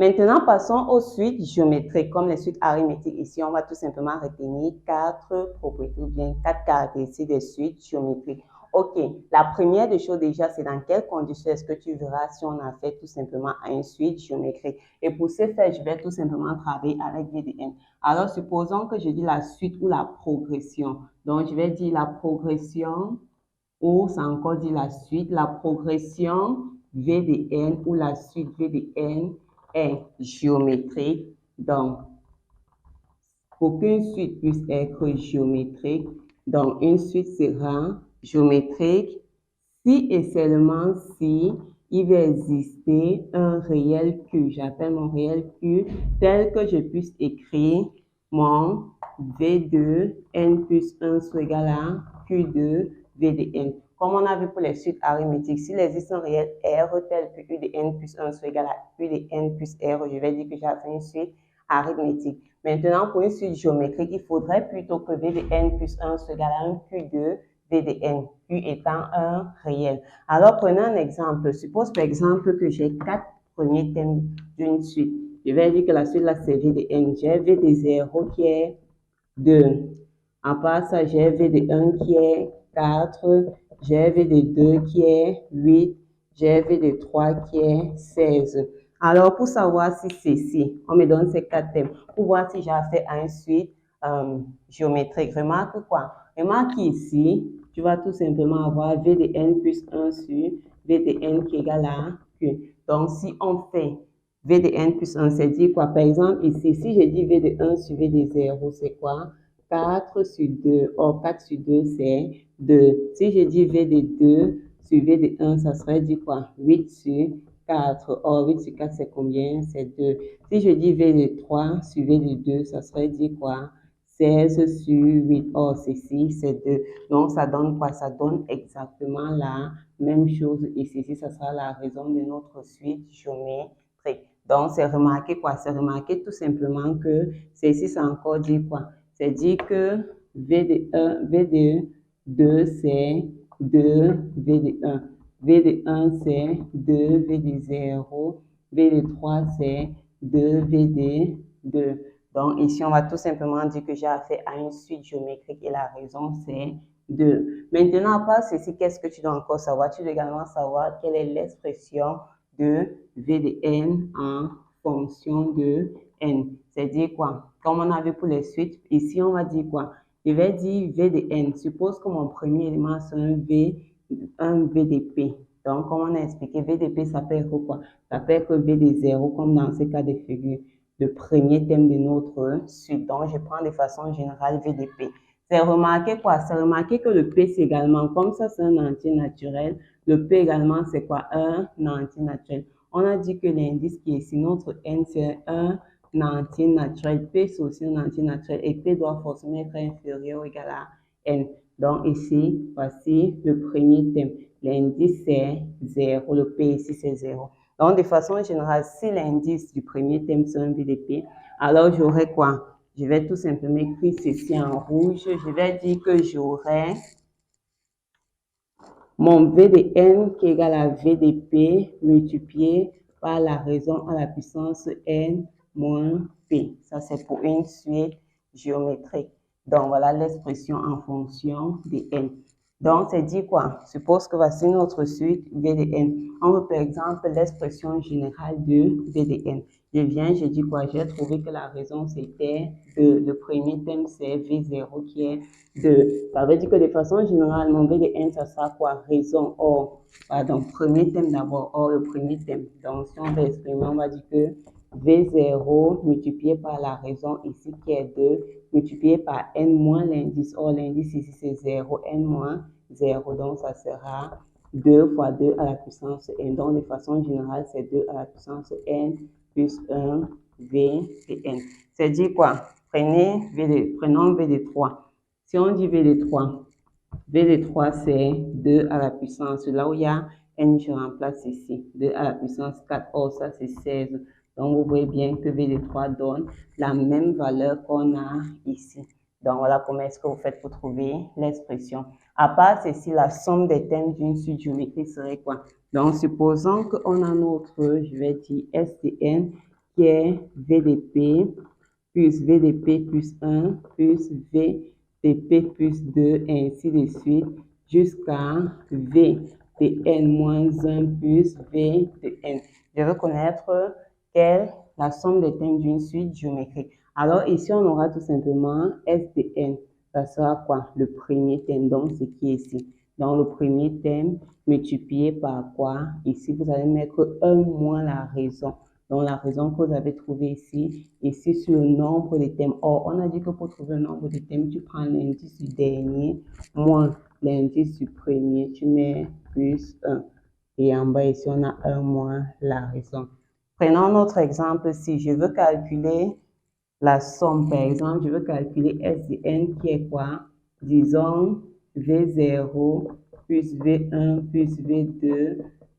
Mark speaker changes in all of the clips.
Speaker 1: Maintenant, passons aux suites géométriques, comme les suites arithmétiques. Ici, on va tout simplement retenir 4 propriétés ou bien 4 caractéristiques des suites géométriques. OK, la première des choses déjà, c'est dans quelles conditions est-ce que tu verras si on a fait tout simplement une suite géométrique. Et pour ce faire, je vais tout simplement travailler avec VDN. Alors, supposons que je dis la suite ou la progression. Donc, je vais dire la progression ou c'est encore dit la suite. La progression VDN ou la suite VDN est géométrique. Donc, pour qu'une suite puisse être géométrique, donc une suite sera géométrique si et seulement si il va exister un réel Q. J'appelle mon réel Q tel que je puisse écrire mon V2 N plus 1 soit égal à Q2 VDN. Comme on a vu pour les suites arithmétiques, s'il existe un réel R tel que U de N plus 1 soit égal à U de N plus R, je vais dire que j'ai fait une suite arithmétique. Maintenant, pour une suite géométrique, il faudrait plutôt que V de N plus 1 soit égal à un Q2 VDN, Q étant un réel. Alors, prenons un exemple. Suppose par exemple que j'ai 4 premiers thèmes d'une suite. Je vais dire que la suite là, c'est VDN. J'ai V de 0 qui est 2. À part ça, j'ai V de 1 qui est 4. J'ai V de 2 qui est 8. J'ai V de 3 qui est 16. Alors, pour savoir si c'est ici, on me donne ces 4 thèmes. Pour voir si j'ai affaire à une suite géométrique. Remarque quoi? Remarque ici, tu vas tout simplement avoir V de N plus 1 sur V de N qui est égal à Q. Donc, si on fait V de N plus 1, c'est dire quoi? Par exemple, ici, si je dis V de 1 sur V de 0, c'est quoi? 4 sur 2. Or, 4 sur 2, c'est 2. Si je dis V de 2 sur V de 1, ça serait dit quoi? 8 sur 4. Or, 8 sur 4, c'est combien? C'est 2. Si je dis V de 3 sur V de 2, ça serait dit quoi? 16 sur 8. Or, ceci, c'est 2. Donc, ça donne quoi? Ça donne exactement la même chose. Et ceci, ça sera la raison de notre suite géométrique. Donc, c'est remarqué quoi? C'est remarqué tout simplement que ceci, c'est encore dit quoi? C'est dit que V de 2, c'est 2 V de 1. V de 1, c'est 2 V de 0. V de 3, c'est 2 V de 2. Donc, ici, on va tout simplement dire que j'ai affaire à une suite géométrique et la raison, c'est 2. Maintenant, à part ceci, qu'est-ce que tu dois encore savoir? Tu dois également savoir quelle est l'expression de V de N en fonction de N. C'est-à-dire quoi? Comme on a vu pour les suites, ici, on va dire quoi? Je vais dire V de N. Suppose que mon premier élément, c'est un VDP. Donc, comme on a expliqué, VDP, ça peut être quoi? Ça peut être V de 0, comme dans ce cas de figure, le premier thème de notre suite. Donc, je prends de façon générale VDP. C'est remarqué quoi? C'est remarqué que le P, c'est également, comme ça, c'est un entier naturel. Le P également, c'est quoi? Un entier naturel. On a dit que l'indice qui est ici, notre N, c'est un entier naturel. P, c'est aussi un entier naturel. Et P doit forcément être inférieur ou égal à N. Donc, ici, voici le premier thème. L'indice, c'est 0. Le P ici, c'est 0. Donc, de façon générale, si l'indice du premier thème, c'est un VDP, alors j'aurai quoi? Je vais tout simplement écrire ceci en rouge. Je vais dire que j'aurai mon V de N qui est égal à V de P multiplié par la raison à la puissance N moins P. Ça, c'est pour une suite géométrique. Donc, voilà l'expression en fonction de N. Donc, c'est dit quoi? Suppose que voici notre suite V de N. On veut par exemple l'expression générale de V de N. Je viens, je dis quoi? J'ai trouvé que la raison c'était 2. Le premier thème c'est V0 qui est 2. Ça veut dire que de façon générale, mon V de N, ça sera quoi? Raison, or, pardon, premier thème d'abord, or le premier thème. Donc, si on veut exprimer, on va dire que V0 multiplié par la raison ici qui est 2, multiplié par N moins l'indice. Or, l'indice ici c'est 0, N moins 0. Donc, ça sera 2 fois 2 à la puissance N. Donc, de façon générale, c'est 2 à la puissance N plus 1 V de N. C'est dit quoi? Prenons V de 3. Si on dit V de 3, V de 3 c'est 2 à la puissance. Là où il y a N, je remplace ici. 2 à la puissance 4. Or, ça c'est 16. Donc, vous voyez bien que V de 3 donne la même valeur qu'on a ici. Donc, voilà comment est-ce que vous faites pour trouver l'expression. À part ceci, la somme des thèmes d'une suite géométrique serait quoi? Donc, supposons qu'on a notre, je vais dire S de N qui est VDP plus VDP plus 1 plus VDP plus 2, ainsi de suite, jusqu'à V de n moins 1 plus V de n. Je veux connaître quelle est la somme des thèmes d'une suite géométrique. Alors ici, on aura tout simplement S de n. Ça sera quoi? Le premier thème, donc ce qui est ici. Dans le premier thème, multiplié par quoi? Ici, vous allez mettre 1 moins la raison. Donc, la raison que vous avez trouvée ici sur le nombre de thèmes. Or, on a dit que pour trouver le nombre de thèmes, tu prends l'indice du dernier moins l'indice du premier. Tu mets plus 1. Et en bas, ici, on a 1 moins la raison. Prenons notre exemple. Si je veux calculer la somme, par exemple, je veux calculer S de n qui est quoi? Disons V0 plus V1 plus V2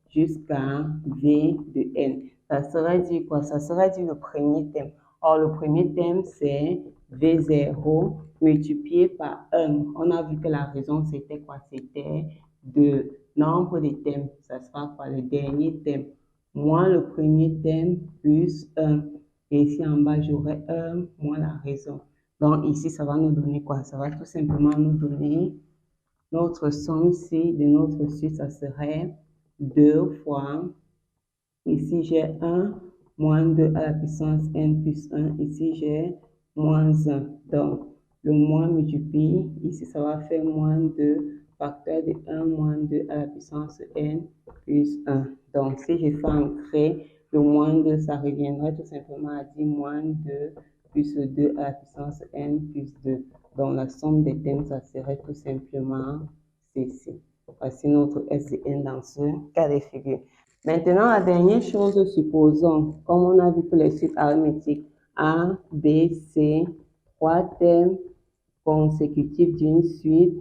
Speaker 1: jusqu'à V de n. Ça serait dit quoi? Ça serait dit le premier thème. Or, le premier thème, c'est V0 multiplié par 1. On a vu que la raison, c'était quoi? C'était de nombre de thèmes. Ça sera quoi? Le dernier thème. Moins le premier thème plus 1. Et ici en bas, j'aurai 1 moins la raison. Donc ici, ça va nous donner quoi? Ça va tout simplement nous donner notre somme ici de notre suite, ça serait 2 fois, ici j'ai 1 moins 2 à la puissance n plus 1, ici j'ai moins 1. Donc le moins multiplie, ici ça va faire moins 2, facteur de 1 moins 2 à la puissance n plus 1. Donc si je fais entrer le moins 2, ça reviendrait tout simplement à dire moins 2 plus 2 à la puissance n plus 2. Donc la somme des thèmes, ça serait tout simplement ceci. Voici notre S de n dans ce cas de figure. Maintenant, la dernière chose, supposons, comme on a vu pour les suites arithmétiques, A, B, C, 3 thèmes consécutifs d'une suite,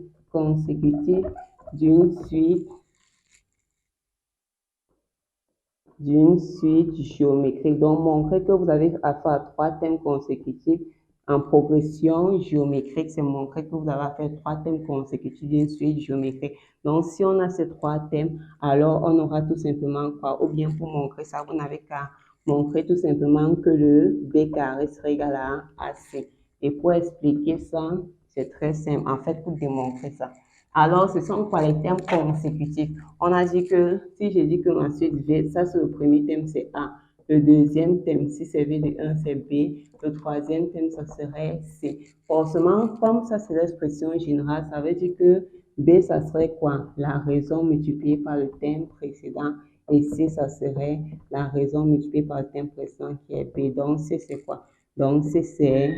Speaker 1: géométrique. Donc, montrer que vous avez affaire à 3 thèmes consécutifs en progression géométrique, c'est montrer que vous avez affaire à 3 thèmes consécutifs d'une suite géométrique. Donc, si on a ces 3 thèmes, alors on aura tout simplement quoi? Ou bien pour montrer ça, vous n'avez qu'à montrer tout simplement que le B carré serait égal à AC. Et pour expliquer ça, c'est très simple. En fait, pour démontrer ça. Alors, ce sont quoi les thèmes consécutifs? On a dit que, si j'ai dit que ma suite V, ça c'est le premier thème, c'est A. Le deuxième thème, si c'est V de 1, c'est B. Le troisième thème, ça serait C. Forcément, comme ça c'est l'expression générale, ça veut dire que B, ça serait quoi? La raison multipliée par le thème précédent. Et C, ça serait la raison multipliée par le thème précédent qui est B. Donc, C, c'est quoi? Donc, C, c'est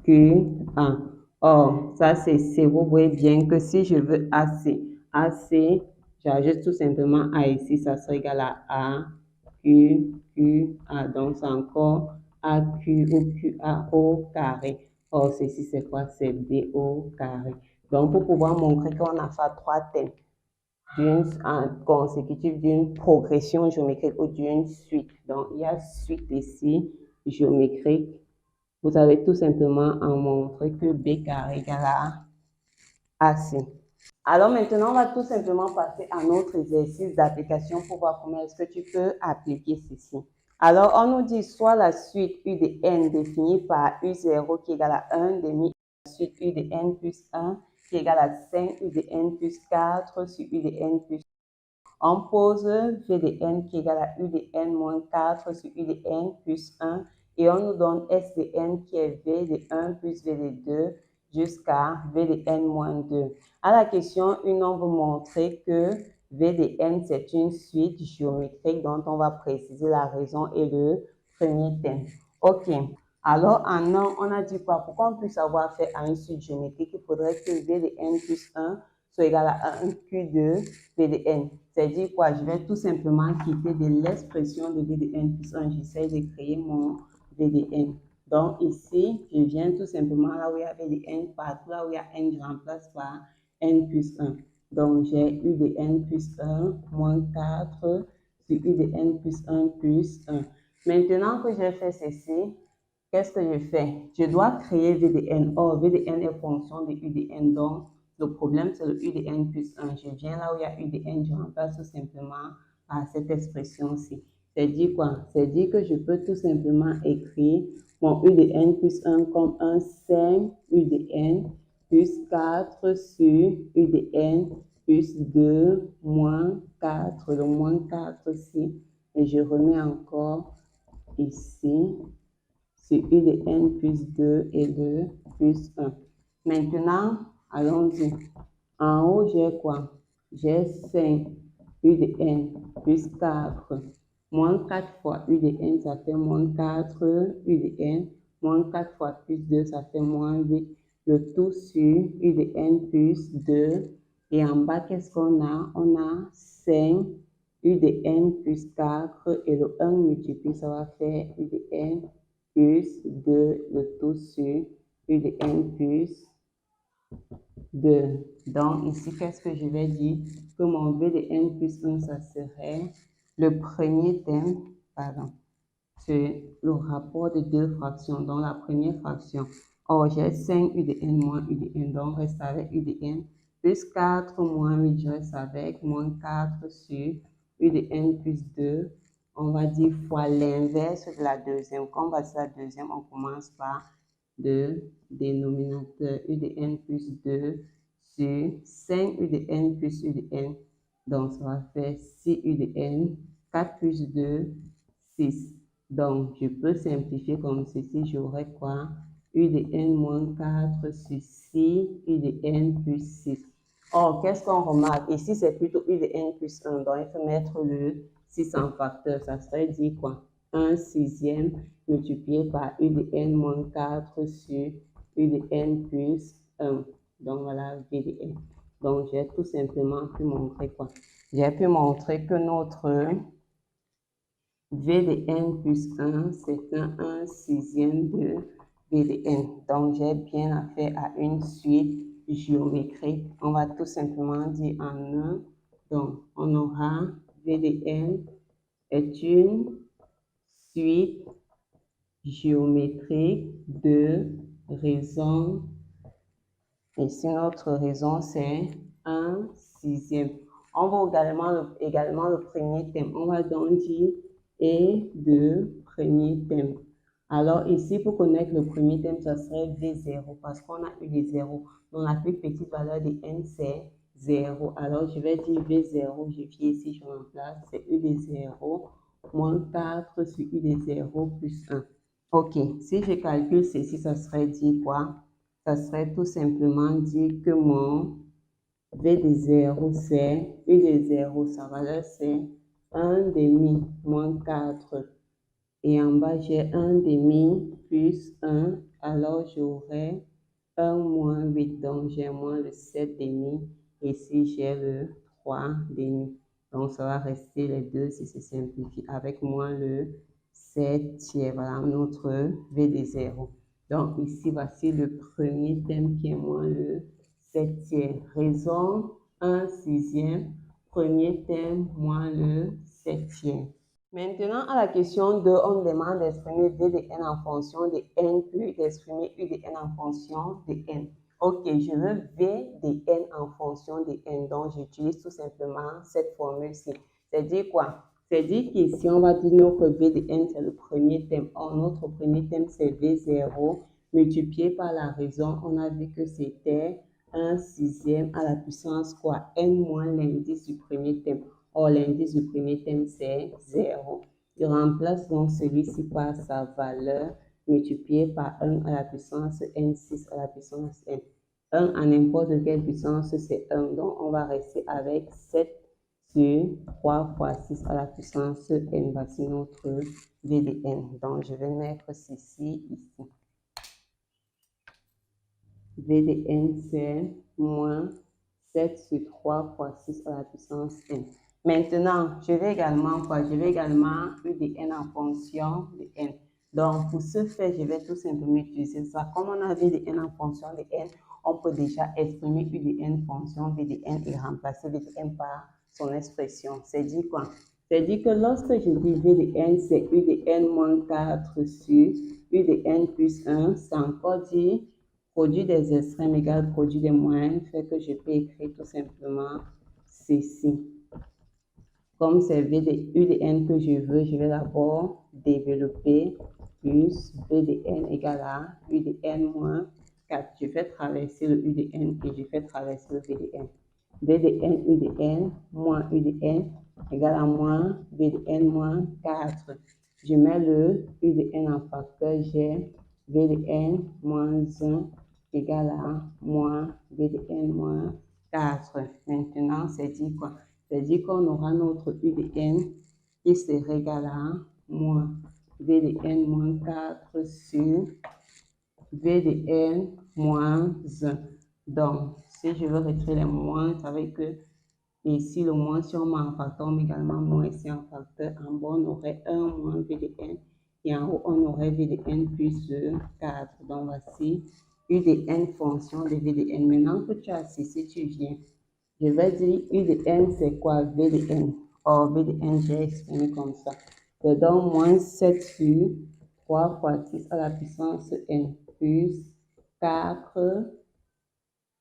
Speaker 1: QA. Or, ça, c'est C. Vous voyez bien que si je veux AC, j'ajoute tout simplement A ici, ça serait égal à A, Q, A. Donc, c'est encore AQ ou QA au carré. Or, ceci, c'est quoi? C'est B au carré. Donc, pour pouvoir montrer qu'on a fait 3 thèmes consécutifs d'une progression géométrique ou d'une suite. Donc, il y a suite ici, géométrique. Vous avez tout simplement à montrer que B carré égale à AC. Alors maintenant, on va tout simplement passer à notre exercice d'application pour voir comment est-ce que tu peux appliquer ceci. Alors, on nous dit soit la suite U de n définie par U0 qui est égal à 1 demi, la suite U de n plus 1 qui est égal à 5 U de n plus 4 sur U de n plus 1. On pose V de n qui est égal à U de n moins 4 sur U de n plus 1 et on nous donne S de n qui est V de 1 plus V de 2 jusqu'à V de n moins 2. À la question 1, on veut montrer que V de n, c'est une suite géométrique dont on va préciser la raison et le premier thème. OK. Alors, en 1, on a dit quoi? Pour qu'on puisse avoir fait à une suite géométrique, il faudrait que V de n plus 1 soit égal à 1 Q de V de n. C'est-à-dire quoi? Je vais tout simplement quitter de l'expression de V de n plus 1. J'essaie de créer mon V de n. Donc ici, je viens tout simplement là où il y a V de n, partout là où il y a n, je remplace par n plus 1. Donc j'ai U de n plus 1 moins 4 sur U de n plus 1 plus 1. Maintenant que j'ai fait ceci, qu'est-ce que je fais? Je dois créer V de n. Or, V de n est fonction de U de n. Donc, le problème, c'est le U de n plus 1. Je viens là où il y a U de n, je remplace tout simplement par cette expression-ci. C'est dit quoi? C'est dit que je peux tout simplement écrire mon U de n plus 1 comme un 5 U de n plus 4 sur U de n plus 2 moins 4. Le moins 4 ici. Et je remets encore ici sur U de n plus 2 et 2 plus 1. Maintenant, allons-y. En haut, j'ai quoi? J'ai 5 U de n plus 4. Moins 4 fois U de n, ça fait moins 4 U de n. Moins 4 fois plus 2, ça fait moins 8. Le tout sur U de n plus 2. Et en bas, qu'est-ce qu'on a? On a 5 U de n plus 4. Et le 1 multiplié, ça va faire U de n plus 2. Le tout sur U de n plus 2. Donc, ici, qu'est-ce que je vais dire? Que mon V de n plus 1, ça serait le premier thème, pardon, c'est le rapport de deux fractions. Donc, la première fraction, oh, j'ai 5 U de n moins U de n, donc reste avec U de n plus 4 moins 8, je reste avec moins 4 sur U de n plus 2. On va dire fois l'inverse de la deuxième. Quand on va sur la deuxième, on commence par le dénominateur U de n plus 2 sur 5 U de n plus U de n. Donc, ça va faire 6 U de n, 4 plus 2, 6. Donc, je peux simplifier comme ceci. J'aurai quoi? U de n moins 4 sur 6 U de n plus 6. Or, qu'est-ce qu'on remarque? Ici, c'est plutôt U de n plus 1. Donc, il faut mettre le 6 en facteur. Ça serait dit quoi? 1 sixième multiplié par U de n moins 4 sur U de n plus 1. Donc, voilà V de n. Donc, j'ai tout simplement pu montrer quoi? J'ai pu montrer que notre V de n plus 1, c'est un 1 sixième de V de n. Donc, j'ai bien affaire à une suite géométrique. On va tout simplement dire en 1. Donc, on aura V de n est une suite géométrique de raisons. Ici, notre raison, c'est 1 sixième. On voit également le premier thème. On va donc dire et de premier thème. Alors ici, pour connaître le premier thème, ça serait V0 parce qu'on a eu des zéros. Donc la plus petite valeur de n, c'est 0. Alors je vais dire V0, je viens ici, je remplace, c'est U de 0 moins 4 sur U de 0 plus 1. Ok, si je calcule ceci, ça serait dire quoi? Ça serait tout simplement dire que mon V de 0, c'est U de 0, sa valeur c'est 1 demi moins 4. Et en bas, j'ai 1 demi plus 1, alors j'aurai 1 moins 8, donc j'ai moins le 7 demi. Ici, j'ai le 3 demi. Donc, ça va rester les deux si c'est simplifié avec moins le 7 tiers. Voilà notre V de 0. Donc, ici, voici le premier thème qui est moins le 7 tiers. Raison 1 sixième. Premier thème moins le 7 tiers. Maintenant, à la question 2, on me demande d'exprimer V de n en fonction de n plus d'exprimer U de n en fonction de n. Ok, je veux V de n en fonction de n, donc j'utilise tout simplement cette formule-ci. C'est-à-dire quoi? C'est-à-dire qu'ici, on va dire notre V de n, c'est le premier thème. Or, notre premier thème, c'est V0 multiplié par la raison. On a vu que c'était 1 sixième à la puissance quoi? N moins l'indice du premier thème. Or, l'indice du premier thème, c'est 0. Je remplace donc celui-ci par sa valeur multipliée par 1 à la puissance n6 à la puissance n. 1 à n'importe quelle puissance, c'est 1. Donc, on va rester avec 7 sur 3 fois 6 à la puissance n. Voici notre V de n. Donc, je vais mettre ceci ici. V de n, c'est moins 7 sur 3 fois 6 à la puissance n. Maintenant, je vais également U de n en fonction de n. Donc, pour ce faire, je vais tout simplement utiliser ça. Comme on a V de n en fonction de n, on peut déjà exprimer U de n fonction V de n et remplacer V de n par son expression. C'est dit quoi? C'est dit que lorsque je dis V de n, c'est U de n moins 4 sur U de n plus 1, c'est encore dit produit des extrêmes égale produit des moyennes, fait que je peux écrire tout simplement ceci. Comme c'est V de U de N que je veux, je vais d'abord développer plus V de N égale à U de N moins 4. Je fais traverser le U de N et je fais traverser le V de N. V de N, U de N, moins U de N égale à moins V de N moins 4. Je mets le U de N en facteur, j'ai V de N moins 1 égale à moins V de N moins 4. Maintenant, c'est dit quoi? C'est dit qu'on aura notre U de N qui serait égal à moins V de N moins 4 sur V de N moins 1. Donc, si je veux retirer les moins, ça veut dire que ici, le moins, si on met en facteur, on met également moins ici en facteur. En bas, on aurait 1 moins V de N. Et en haut, on aurait V de N plus 4. Donc, voici U de N fonction de V de N. Maintenant que tu as ceci, tu viens. Je vais dire U de N, c'est quoi? V de N. Or, V de N, j'ai exprimé comme ça. C'est donc moins 7 sur 3 fois 6 à la puissance N plus 4.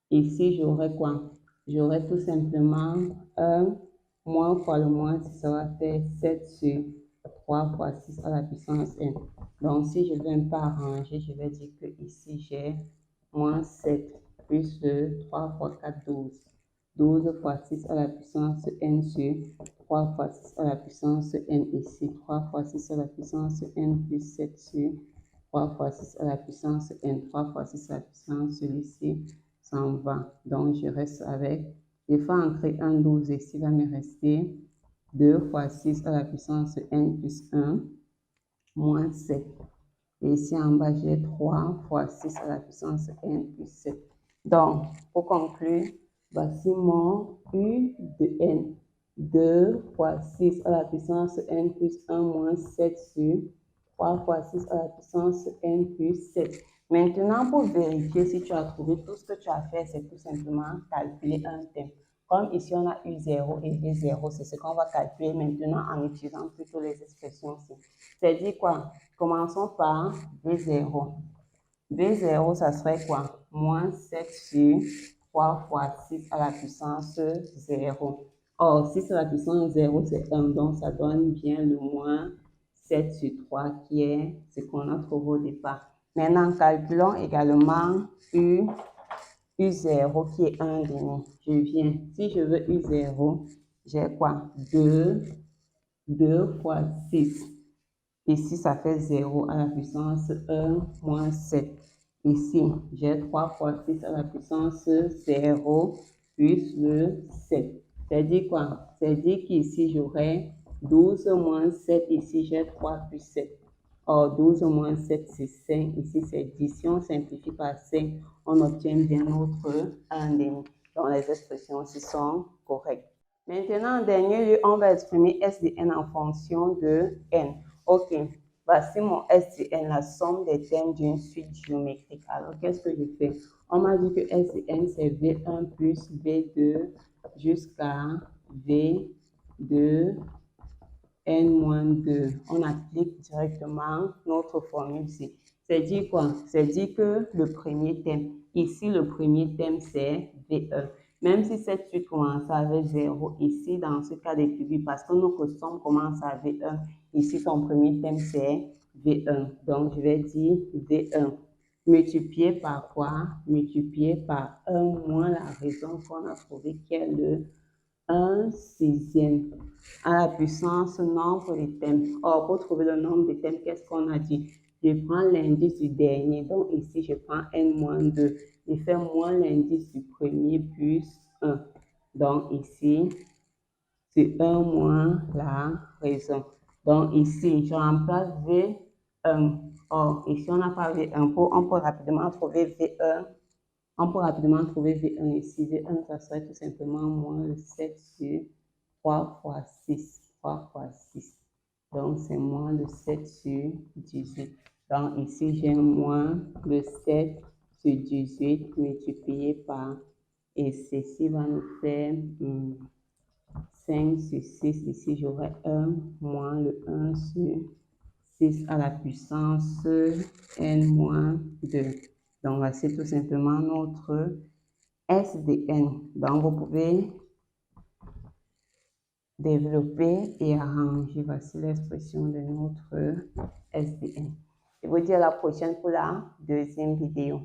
Speaker 1: Ici, j'aurai quoi? J'aurai tout simplement 1 moins fois le moins, ça va faire 7 sur 3 fois 6 à la puissance N. Donc, si je veux un peu arranger, je vais dire que ici, j'ai moins 7 plus 3 fois 4, 12. 12 fois 6 à la puissance N sur 3 fois 6 à la puissance N ici. 3 fois 6 à la puissance N plus 7 sur 3 fois 6 à la puissance N. 3 fois 6 à la puissance ici s'en va. Donc, je reste avec, je fais entrer un 12 ici, il va me rester 2 fois 6 à la puissance N plus 1 moins 7. Et ici en bas, j'ai 3 fois 6 à la puissance N plus 7. Donc, pour conclure, voici mon U de N. 2 fois 6 à la puissance N plus 1 moins 7 sur 3 fois 6 à la puissance N plus 7. Maintenant, pour vérifier si tu as trouvé tout ce que tu as fait, c'est tout simplement calculer un thème. Comme ici, on a U0 et V0, c'est ce qu'on va calculer maintenant en utilisant plutôt les expressions ici. C'est dit quoi? Commençons par V0. V0, ça serait quoi? Moins 7 sur 3 fois 6 à la puissance 0. Or, 6 à la puissance 0, c'est 1, donc ça donne bien le moins 7 sur 3 qui est ce qu'on a trouvé au départ. Maintenant, calculons également U0 qui est 1,5. Je viens, si je veux U0, j'ai quoi? 2 fois 6. Ici, ça fait 0 à la puissance 1 moins 7. Ici, j'ai 3 fois 6 à la puissance 0 plus le 7. C'est-à-dire quoi? C'est-à-dire qu'ici, j'aurai 12 moins 7. Ici, j'ai 3 plus 7. Or, 12 moins 7, c'est 5. Ici, c'est 10. Si on simplifie par 5, on obtient bien notre 1,5. Donc, les expressions aussi sont correctes. Maintenant, en dernier lieu, on va exprimer S de n en fonction de n. Ok, voici mon S de n, la somme des termes d'une suite géométrique. Alors, qu'est-ce que je fais? On m'a dit que S de n, c'est V1 plus V2 jusqu'à V2 n-2. On applique directement notre formule ici. C'est dit quoi? C'est dit que le premier thème, ici le premier thème c'est V1. Même si cette suite commence avec 0, ici dans ce cas de figure, parce que notre somme commence à V1, ici son premier thème c'est V1. Donc je vais dire V1 multiplié par quoi? Multiplié par 1 moins la raison qu'on a trouvé qui est le 1/6 à la puissance nombre de thèmes. Or, pour trouver le nombre de thèmes, qu'est-ce qu'on a dit? Je prends l'indice du dernier. Donc, ici, je prends n-2. Je fais moins l'indice du premier plus 1. Donc, ici, c'est 1 moins la raison. Donc, ici, je remplace V1. Or, ici, on n'a pas V1. On peut rapidement trouver V1. On peut rapidement trouver V1 ici. V1, ça serait tout simplement moins le 7 sur 3 fois 6. 3 fois 6. Donc, c'est moins le 7 sur 18. Donc, ici, j'ai moins le 7 sur 18 multiplié par, et ceci va nous faire 5 sur 6. Ici, j'aurai 1 moins le 1 sur 6 à la puissance n moins 2. Donc, voici tout simplement notre S de n. Donc, vous pouvez développer et arranger. Voici l'expression de notre SDN. Je vous dis à la prochaine pour la deuxième vidéo.